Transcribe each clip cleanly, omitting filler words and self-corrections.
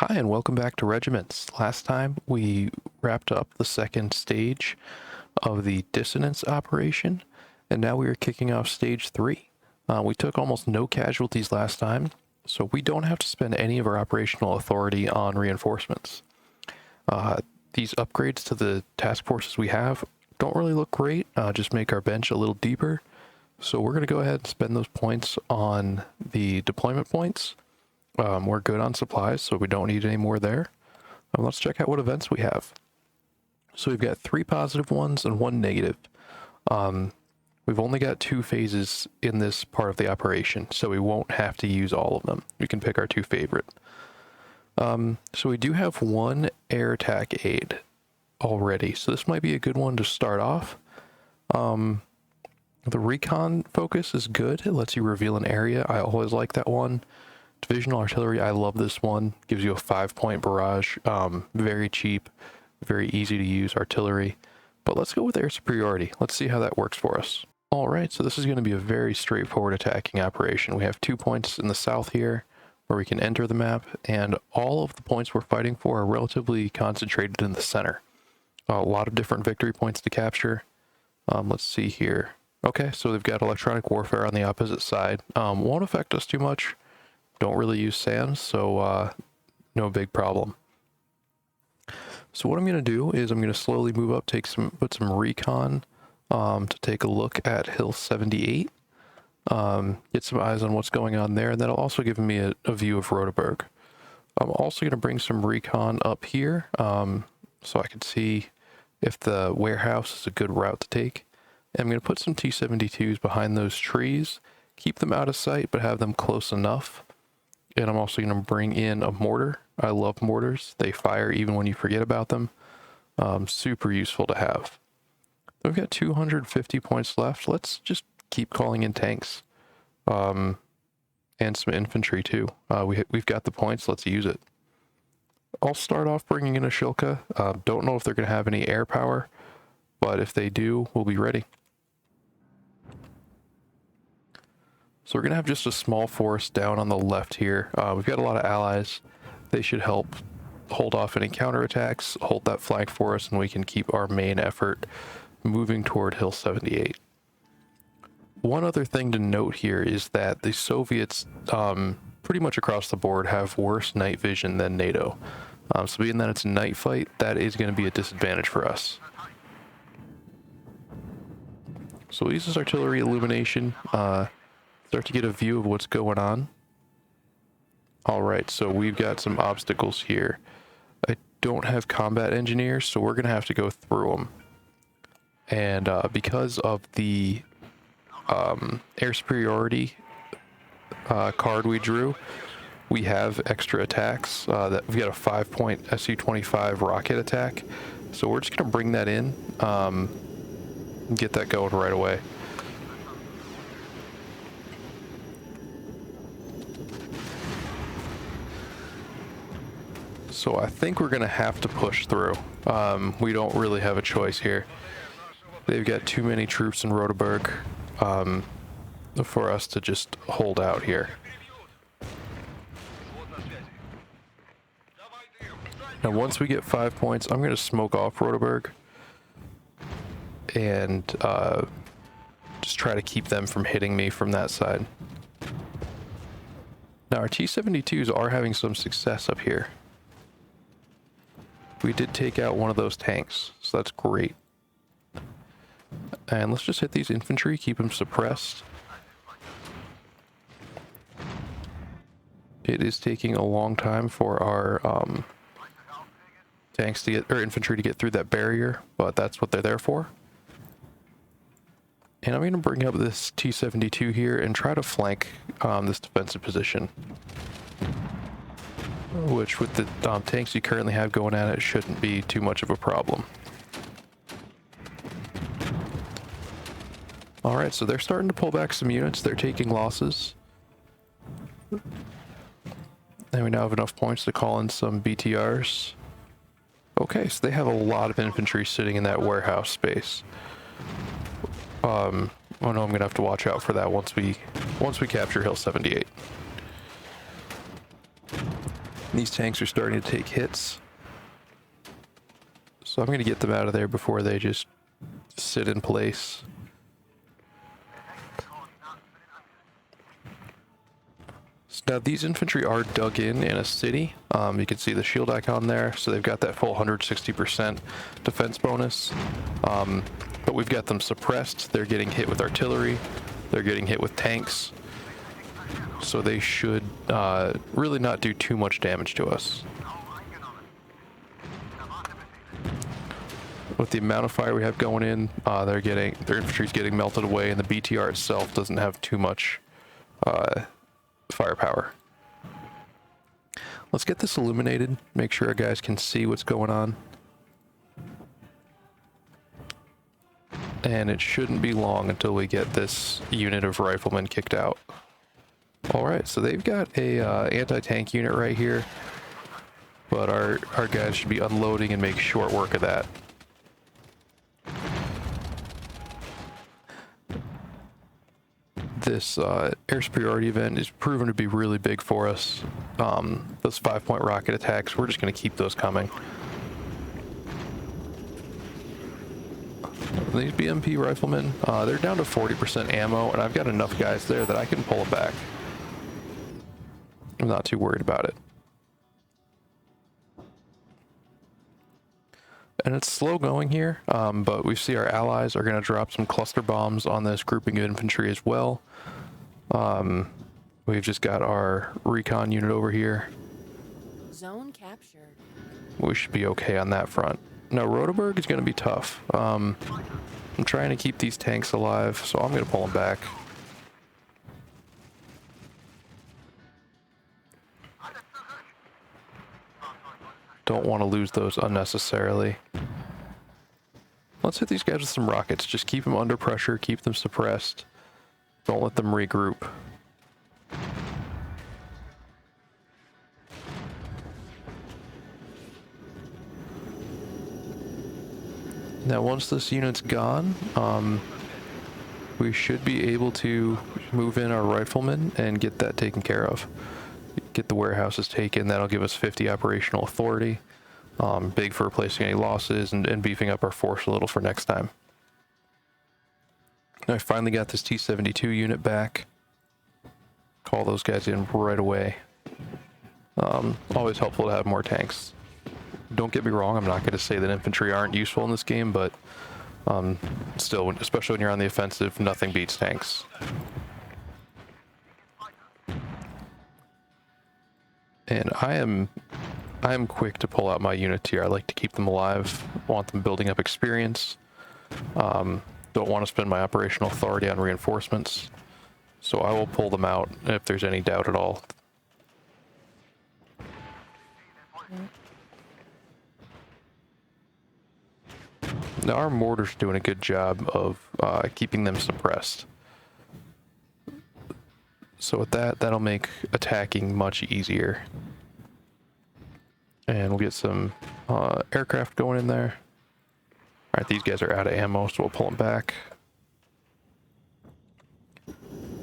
Hi, and welcome back to Regiments. Last time we wrapped up the second stage of the Dissonance operation, and now we are kicking off stage 3. We took almost no casualties last time, so we don't have to spend any of our operational authority on reinforcements. These upgrades to the task forces we have don't really look great, just make our bench a little deeper. So we're going to go ahead and spend those points on the deployment points. We're good on supplies, so we don't need any more there. Let's check out what events we have. So we've got 3 positive ones and 1 negative. We've only got 2 phases in this part of the operation, so we won't have to use all of them. We can pick our 2 favorite. So we do have 1 air attack aid already, so this might be a good one to start off. The recon focus is good. It lets you reveal an area. I always like that one. Divisional artillery, I love this one. Gives you a 5-point barrage. Very cheap, very easy to use artillery. But let's go with air superiority. Let's see how that works for us. All right, so this is going to be a very straightforward attacking operation. We have 2 points in the south here where we can enter the map, and all of the points we're fighting for are relatively concentrated in the center. A lot of different victory points to capture. Let's see here. Okay, so they've got electronic warfare on the opposite side. Won't affect us too much. Don't really use SAMs, so no big problem. So what I'm going to do is I'm going to slowly move up, put some recon to take a look at Hill 78. Get some eyes on what's going on there, and that'll also give me a view of Rodeburg. I'm also going to bring some recon up here so I can see if the warehouse is a good route to take. And I'm going to put some T-72s behind those trees, keep them out of sight, but have them close enough. And I'm also going to bring in a mortar. I love mortars. They fire even when you forget about them. Super useful to have. We've got 250 points left. Let's just keep calling in tanks. And some infantry too. We've got the points. Let's use it. I'll start off bringing in a Shilka. Don't know if they're going to have any air power, but if they do, we'll be ready. So we're going to have just a small force down on the left here. We've got a lot of allies. They should help hold off any counterattacks, hold that flank for us, and we can keep our main effort moving toward Hill 78. One other thing to note here is that the Soviets, pretty much across the board, have worse night vision than NATO. So being that it's a night fight, that is going to be a disadvantage for us. So we'll use this artillery illumination. Start to get a view of what's going on. All right, so we've got some obstacles here. I don't have combat engineers, so we're going to have to go through them. And because of the air superiority card we drew, we have extra attacks. That we've got a 5-point Su-25 rocket attack. So we're just going to bring that in and get that going right away. So I think we're going to have to push through. We don't really have a choice here. They've got too many troops in Rodeburg for us to just hold out here. Now once we get 5 points, I'm going to smoke off Rodeburg and just try to keep them from hitting me from that side. Now our T-72s are having some success up here. We did take out one of those tanks, so that's great. And let's just hit these infantry, keep them suppressed. It is taking a long time for our tanks to get, or infantry to get through that barrier, but that's what they're there for. And I'm going to bring up this T-72 here and try to flank this defensive position. Which, with the tanks you currently have going at it, shouldn't be too much of a problem. Alright, so they're starting to pull back some units. They're taking losses. And we now have enough points to call in some BTRs. Okay, so they have a lot of infantry sitting in that warehouse space. Oh no, I'm going to have to watch out for that once we capture Hill 78. These tanks are starting to take hits. So I'm going to get them out of there before they just sit in place. So now these infantry are dug in a city. You can see the shield icon there. So they've got that full 160% defense bonus. But we've got them suppressed. They're getting hit with artillery. They're getting hit with tanks. So they should really not do too much damage to us. With the amount of fire we have going in, their infantry's getting melted away, and the BTR itself doesn't have too much firepower. Let's get this illuminated, make sure our guys can see what's going on. And it shouldn't be long until we get this unit of riflemen kicked out. Alright, so they've got a anti-tank unit right here, but our guys should be unloading and make short work of that. This air superiority event is proven to be really big for us. Those 5-point rocket attacks, we're just going to keep those coming. These BMP riflemen, they're down to 40% ammo, and I've got enough guys there that I can pull it back. I'm not too worried about it. And it's slow going here, but we see our allies are going to drop some cluster bombs on this grouping of infantry as well. We've just got our recon unit over here. Zone captured. We should be okay on that front. Now, Rodeburg is going to be tough. I'm trying to keep these tanks alive, so I'm going to pull them back. Don't want to lose those unnecessarily. Let's hit these guys with some rockets. Just keep them under pressure, keep them suppressed. Don't let them regroup. Now, once this unit's gone, we should be able to move in our riflemen and get that taken care of. Get the warehouses taken. That'll give us 50 operational authority. Big for replacing any losses and beefing up our force a little for next time. I finally got this T-72 unit back. Call those guys in right away. Always helpful to have more tanks. Don't get me wrong, I'm not going to say that infantry aren't useful in this game, but still, especially when you're on the offensive, nothing beats tanks. And I am quick to pull out my units here. I like to keep them alive, want them building up experience. Don't want to spend my operational authority on reinforcements. So I will pull them out if there's any doubt at all. Now our mortar's doing a good job of keeping them suppressed. So with that, that'll make attacking much easier. And we'll get some aircraft going in there. Alright, these guys are out of ammo, so we'll pull them back.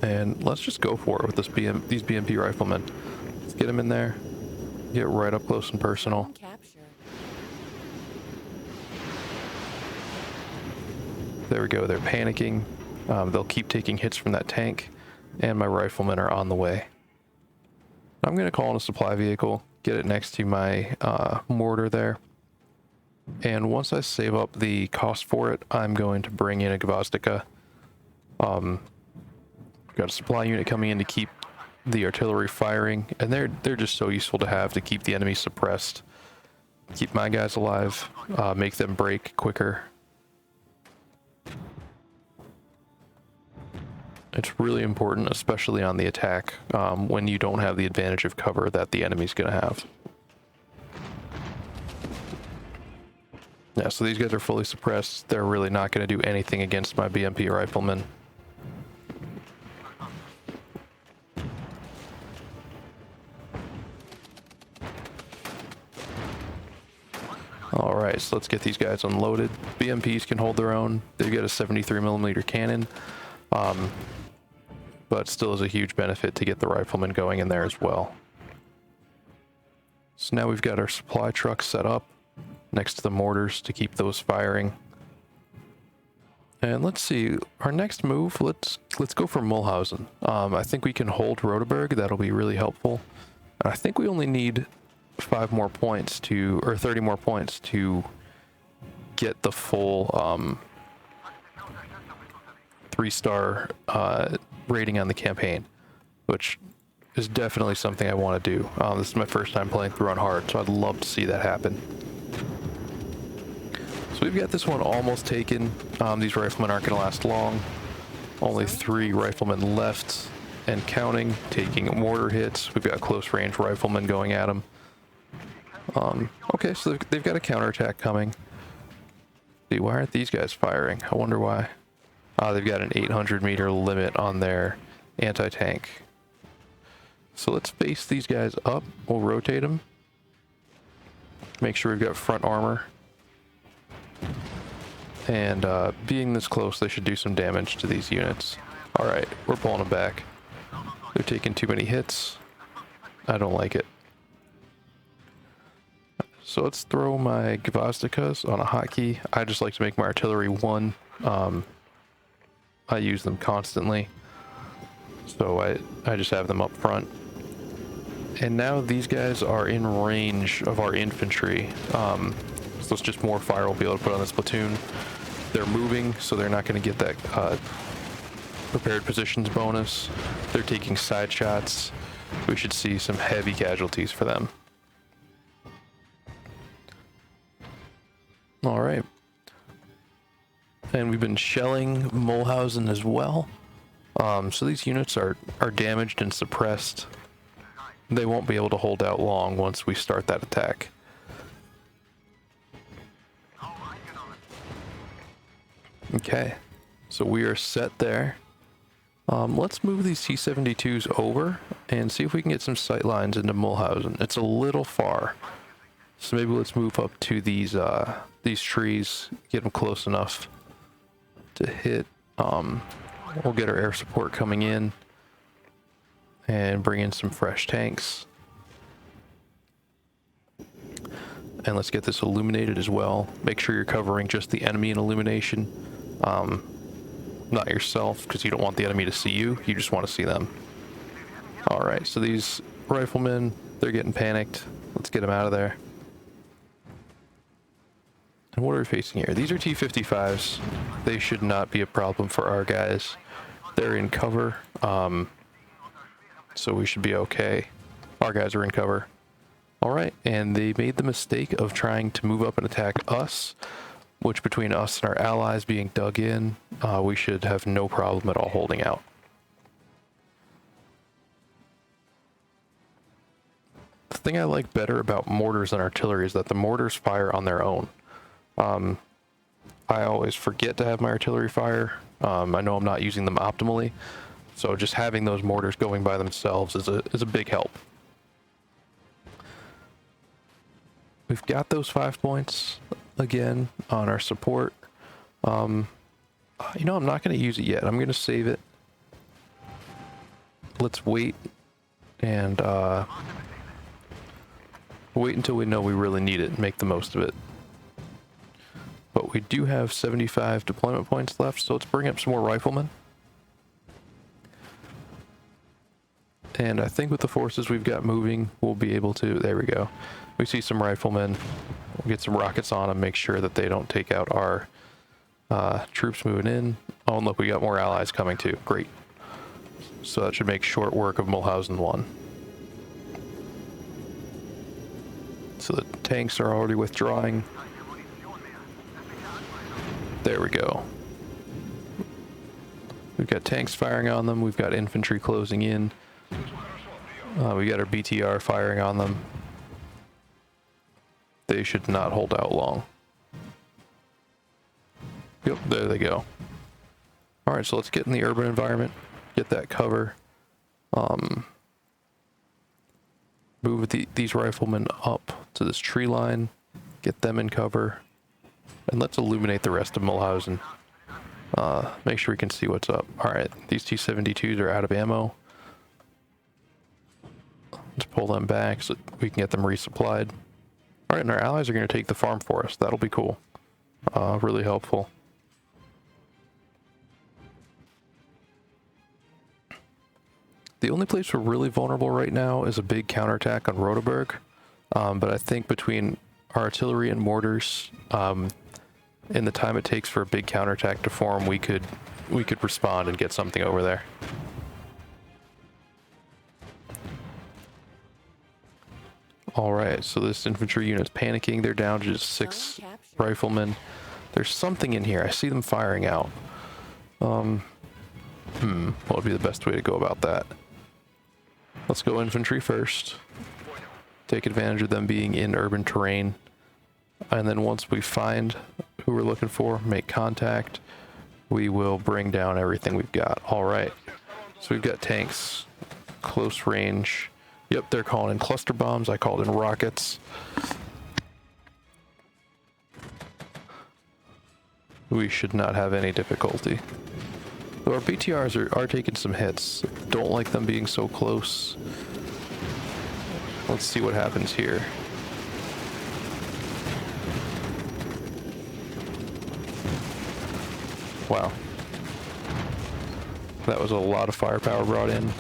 And let's just go for it with these BMP riflemen. Let's get them in there. Get right up close and personal. There we go, they're panicking. They'll keep taking hits from that tank. And my riflemen are on the way. I'm going to call in a supply vehicle, get it next to my mortar there. And once I save up the cost for it, I'm going to bring in a Gvozdika. Got a supply unit coming in to keep the artillery firing, and they're just so useful to have to keep the enemy suppressed, keep my guys alive, make them break quicker. It's really important, especially on the attack, when you don't have the advantage of cover that the enemy's going to have. Yeah, so these guys are fully suppressed. They're really not going to do anything against my BMP riflemen. Alright, so let's get these guys unloaded. BMPs can hold their own. They've got a 73mm cannon. But still is a huge benefit to get the riflemen going in there as well. So now we've got our supply trucks set up next to the mortars to keep those firing. And let's see, our next move, let's go for Mulhausen. I think we can hold Rodeberg, that'll be really helpful. And I think we only need 5 more points to, or 30 more points to get the full 3-star rating on the campaign, which is definitely something I want to do. This is my first time playing through on hard, so I'd love to see that happen. So we've got this one almost taken. These riflemen aren't going to last long. Only 3 riflemen left and counting, taking mortar hits. We've got close range riflemen going at them. Okay, so they've got a counterattack coming. See, why aren't these guys firing? I wonder why. They've got an 800-meter limit on their anti-tank. So let's face these guys up. We'll rotate them. Make sure we've got front armor. And being this close, they should do some damage to these units. Alright, we're pulling them back. They're taking too many hits. I don't like it. So let's throw my Gvozdikas on a hotkey. I just like to make my artillery 1. I use them constantly. So I just have them up front. And now these guys are in range of our infantry. So it's just more fire we'll be able to put on this platoon. They're moving, so they're not going to get that prepared positions bonus. They're taking side shots. We should see some heavy casualties for them. All right. And we've been shelling Mulhausen as well. So these units are damaged and suppressed. They won't be able to hold out long once we start that attack. Okay, so we are set there. Let's move these T-72s over and see if we can get some sight lines into Mulhausen. It's a little far, so maybe let's move up to these trees, get them close enough to hit. We'll get our air support coming in and bring in some fresh tanks. And let's get this illuminated as well. Make sure you're covering just the enemy in illumination, not yourself, because you don't want the enemy to see you. You just want to see them. All right, so these riflemen, they're getting panicked. Let's get them out of there. And what are we facing here? These are T-55s. They should not be a problem for our guys. They're in cover, so we should be okay. Our guys are in cover. All right, and they made the mistake of trying to move up and attack us, which between us and our allies being dug in, we should have no problem at all holding out. The thing I like better about mortars and artillery is that the mortars fire on their own. I always forget to have my artillery fire. I know I'm not using them optimally, so just having those mortars going by themselves is a big help. We've got those 5 points again on our support. You know, I'm not going to use it yet. I'm going to save it. Let's wait and wait until we know we really need it and make the most of it. But we do have 75 deployment points left, so let's bring up some more riflemen. And I think with the forces we've got moving, we'll be able to... There we go. We see some riflemen. We'll get some rockets on them, make sure that they don't take out our troops moving in. Oh, and look, we got more allies coming too. Great. So that should make short work of Mulhausen 1. So the tanks are already withdrawing. There we go. We've got tanks firing on them. We've got infantry closing in. We got our BTR firing on them. They should not hold out long. Yep, there they go. All right, so let's get in the urban environment, get that cover. Move these riflemen up to this tree line, get them in cover, and let's illuminate the rest of Mulhausen. Make sure we can see what's up. All right, these T-72s are out of ammo. Let's pull them back so we can get them resupplied. All right, and our allies are going to take the farm for us. That'll be cool. Really helpful. The only place we're really vulnerable right now is a big counterattack on Rodeberg. But I think between artillery and mortars, in the time it takes for a big counterattack to form, we could respond and get something over there. Alright, so this infantry unit's panicking. They're down to just 6 riflemen. There's something in here. I see them firing out. What would be the best way to go about that? Let's go infantry first. Take advantage of them being in urban terrain. And then once we find who we're looking for, make contact, we will bring down everything we've got. Alright, so we've got tanks, close range. Yep, they're calling in cluster bombs. I called in rockets. We should not have any difficulty. So our BTRs are taking some hits. Don't like them being so close. Let's see what happens here. Wow. That was a lot of firepower brought in.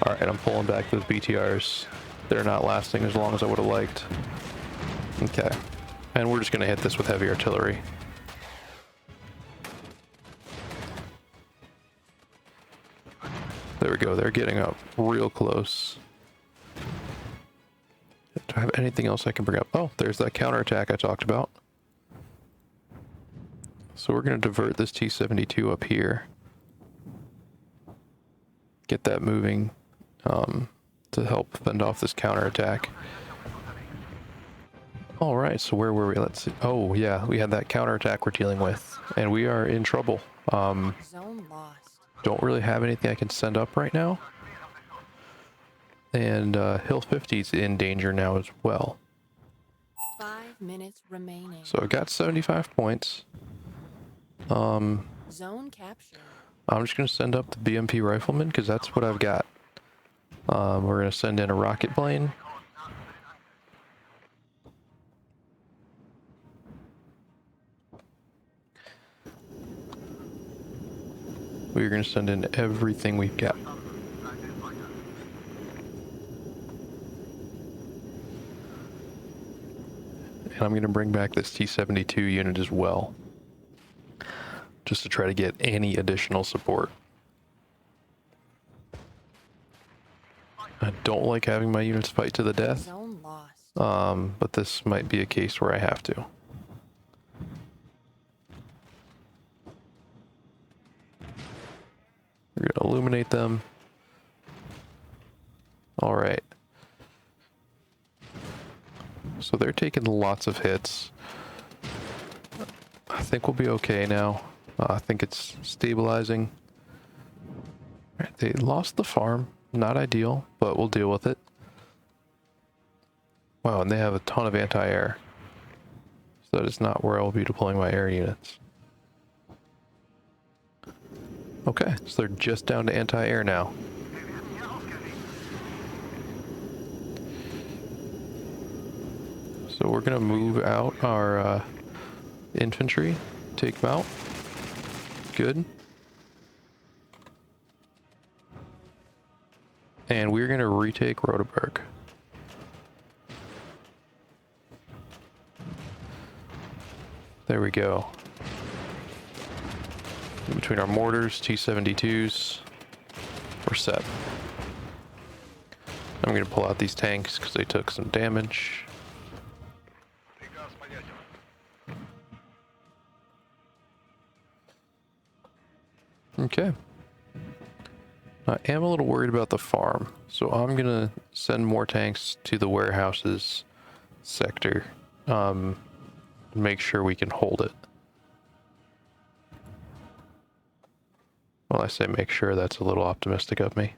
Alright, I'm pulling back those BTRs. They're not lasting as long as I would have liked. Okay. And we're just going to hit this with heavy artillery. There we go. They're getting up real close. Do I have anything else I can bring up? Oh, there's that counterattack I talked about. So we're going to divert this T-72 up here. Get that moving to help fend off this counterattack. All right, so where were we? Let's see. Oh, yeah, we had that counterattack we're dealing with, and we are in trouble. Zone lost. Don't really have anything I can send up right now. And Hill 50's in danger now as well. 5 minutes remaining. So I got 75 points. Zone capture. I'm just going to send up the BMP rifleman because that's what I've got. We're going to send in a rocket plane. We're going to send in everything we've got. And I'm going to bring back this T-72 unit as well, just to try to get any additional support. I don't like having my units fight to the death, Zone lost. but this might be a case where I have to. We're going to illuminate them. All right. So they're taking lots of hits. I think we'll be okay now. I think it's stabilizing. All right, they lost the farm. Not ideal, but we'll deal with it. Wow, and they have a ton of anti-air. So that is not where I will be deploying my air units. Okay, so they're just down to anti-air now. So we're going to move out our infantry, take them out. Good. And we're going to retake Rodeberg. There we go. In between our mortars, T-72s, we're set. I'm going to pull out these tanks because they took some damage. Okay. I am a little worried about the farm, so I'm going to send more tanks to the warehouses sector. Make sure we can hold it. Well, I say make sure, that's a little optimistic of me.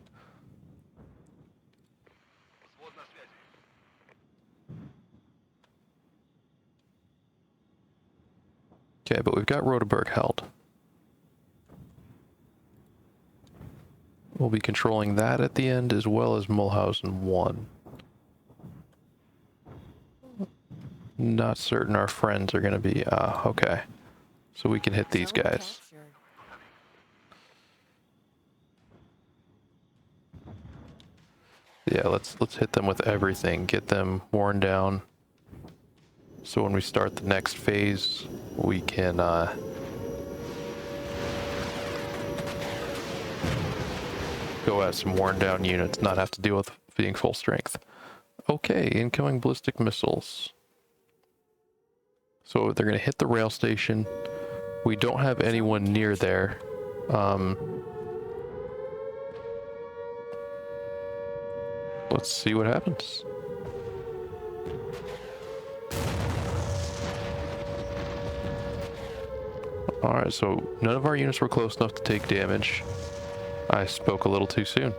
Okay, but we've got Rodeberg held. We'll be controlling that at the end as well as Mulhausen 1. Not certain our friends are going to be... okay. So we can hit these Zone guys. captured. Yeah, let's hit them with everything. Get them worn down. So when we start the next phase, we can go at some worn down units, not have to deal with being full strength. Okay, incoming ballistic missiles. So they're going to hit the rail station. We don't have anyone near there. Let's see what happens. Alright, so none of our units were close enough to take damage. I spoke a little too soon.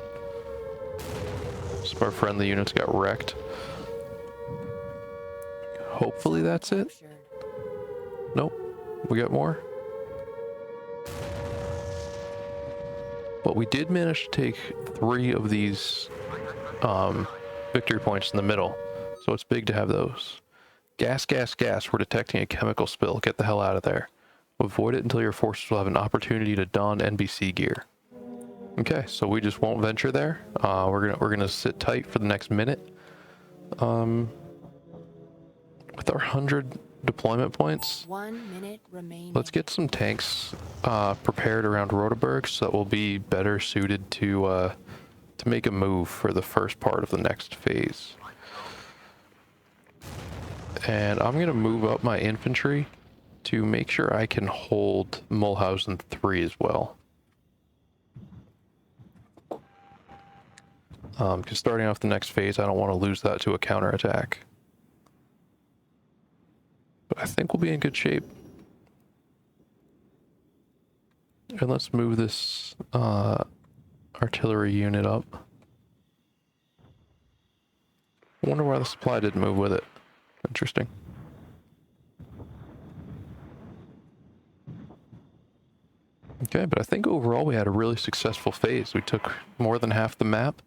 Some of our friendly units got wrecked. Hopefully that's it. Nope. We got more. But we did manage to take 3 of these victory points in the middle. So it's big to have those. Gas, gas, gas. We're detecting a chemical spill. Get the hell out of there. Avoid it until your forces will have an opportunity to don NBC gear. Okay, so we just won't venture there. We're gonna sit tight for the next minute. With our 100 deployment points, 1 minute remaining. let's get some tanks prepared around Rodeburg so that we'll be better suited to make a move for the first part of the next phase. And I'm gonna move up my infantry to make sure I can hold Mulhausen 3 as well. Because starting off the next phase, I don't want to lose that to a counterattack. But I think we'll be in good shape. And let's move this artillery unit up. I wonder why the supply didn't move with it. Interesting. Okay, but I think overall we had a really successful phase. We took more than half the map.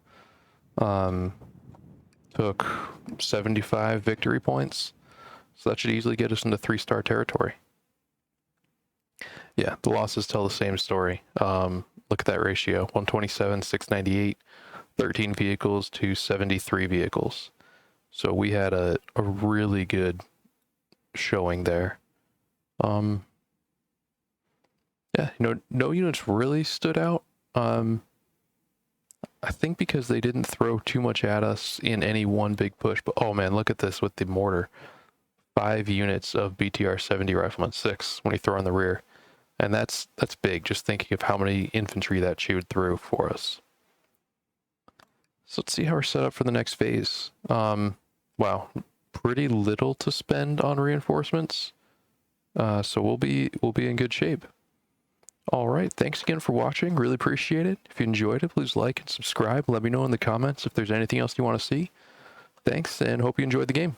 Took 75 victory points. So that should easily get us into 3-star territory. Yeah, the losses tell the same story. Look at that ratio. 127, 698, 13 vehicles to 73 vehicles. So we had a really good showing there. Yeah, no units really stood out. I think because they didn't throw too much at us in any one big push. But oh man, look at this with the mortar. 5 units of BTR 70 riflemen, 6 when you throw in the rear. And that's big, just thinking of how many infantry that chewed through for us. So let's see how we're set up for the next phase. Wow, pretty little to spend on reinforcements. So we'll be in good shape. All right, thanks again for watching. Really appreciate it. If you enjoyed it, please like and subscribe. Let me know in the comments if there's anything else you want to see. Thanks, and hope you enjoyed the game.